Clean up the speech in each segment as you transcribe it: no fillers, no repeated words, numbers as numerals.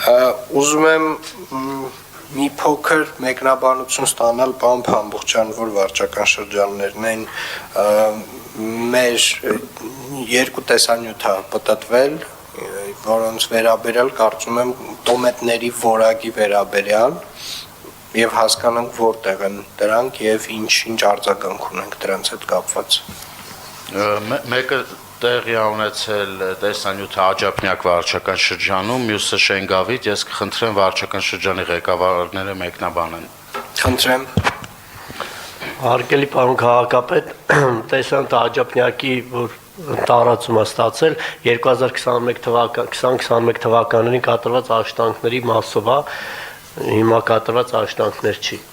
Ուզում եմ մի փոքր մեկնաբանություն ստանալ պարոն Փամբուխջյան, որ վարչական շրջաններն են մեր երկու տեսանյութ է պտտվել, որոնց վերաբերյալ կարծում եմ տոմետների որակի վերաբերյալ եւ հասկանանք որտեղ են դրանք եւ ինչ արձագանք ունենք դրանց հետ կապված։ Մեկը տեղի ունեցել տեսանյութը Աջափնյակ վարչական շրջանում, մյուսը Շենգավիթ, ես կխնդրեմ վարչական շրջանի ղեկավարները մեկնաբանեն։ Խնդրեմ։ Հարգելի պարոն քաղաքապետ, տեսանյութը Աջափնյակի, որ տարածում է ստացել 2021 թվականներին կատարված աշխատանքների մասով է, հիմա կատարված աշխատանքներ չի։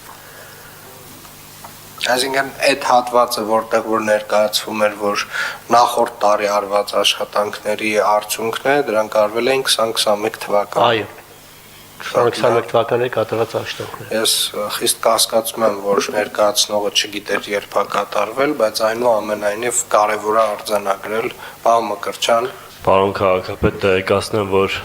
Այսինքն այդ հատվածը, որտեղ որ ներկայացվում էր, որ նախորդ տարի արված աշխատանքների արդյունքն է, դրանք արվել են 2021 թվականին։ Այո, 2021 թվականների կատարված աշխատանքներ։ Ես խիստ կասկածում եմ, որ ներկայացնողը չգիտեր երբ է կատարվել, բայց այնուամենայնիվ կարևոր է արձանագրել պարոն Մկրտչյան։ Պարոն քաղաքապետ, տեղեկացնեմ, որ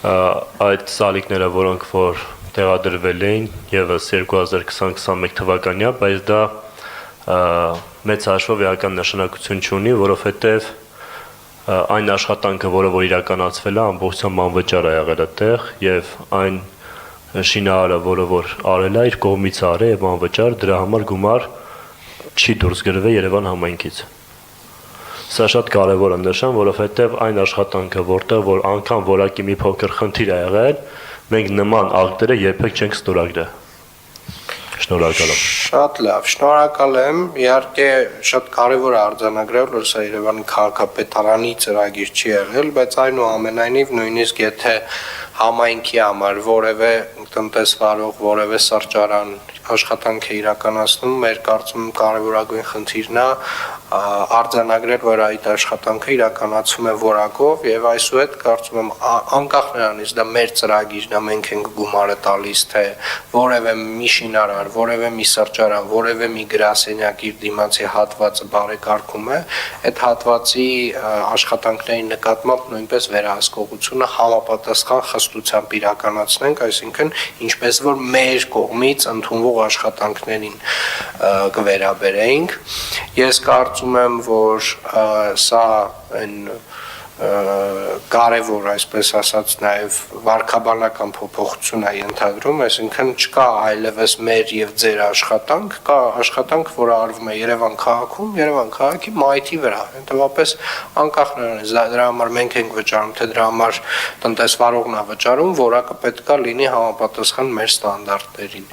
այդ սալիկները, որոնք որ տեղադրվել էին եւս 2020-21 թվականյա, բայց դա մեծ հաշվով էական նշանակություն չունի, որովհետեւ այն աշխատանքը, որը որ իրականացվել է, ամբողջությամբ անվճար է եղել այդտեղ եւ այն շինարարը, որը որ արել է, իր կողմից արել եւ անվճար, դրա համար գումար չի դուրս գրվել Երևան համայնքից։ Սա շատ կարևոր է նշան, որովհետեւ այն աշխատանքը, որտեղ որ անգամ որակի մի փոքր խնդիր է եղել, մենք նման ակտերը երբեք չենք ստորագրել։ Շնորհակալ եմ։ Շատ լավ, շնորհակալ եմ։ Իհարկե շատ կարևոր է արձանագրել, որ սա Երևանի քաղաքապետարանի ծրագիր չի եղել, բայց այնուամենայնիվ նույնիսկ եթե համայնքի համար որևէ տնտեսվարող, որևէ սրճարան աշխատանք է իրականացնում, մեր կարծում կարևորագույն խնդիրն է արձանագրել, որ այդ աշխատանքը իրականացում է որակով եւ այսուհետ կարծում եմ անկախ նրանից դա մեր ծրագիրն է, մենք ենք գումարը տալիս, թե որևէ մի շինարար, որևէ մի սրճարան, որևէ մի գրասենյակ իր դիմացի հատվածը բարեկարգում է, այդ հատվածի աշխատանքների նկատմամբ նույնպես վերահսկողությունը համապատասխան խստությամբ իրականացնենք, այսինքն ինչպես որ մեր կողմից ընդունվող աշխատանքներին կվերաբերեինք։ Ես կարծում եմ, որ սա այն կարևոր, այսպես ասած, նաև վարքաբանական փոփոխություն է ենթադրում, այսինքն չկա այլևս մեր եւ ձեր աշխատանք, կա աշխատանք, որը արվում է Երևան քաղաքում, Երևան քաղաքի մայթի վրա։ Հետևաբար անկախ նրանից դրա համար մենք ենք վճարում, թե դրա համար տնտեսվարողն է վճարում, որակը պետք է լինի համապատասխան մեր ստանդարտներին։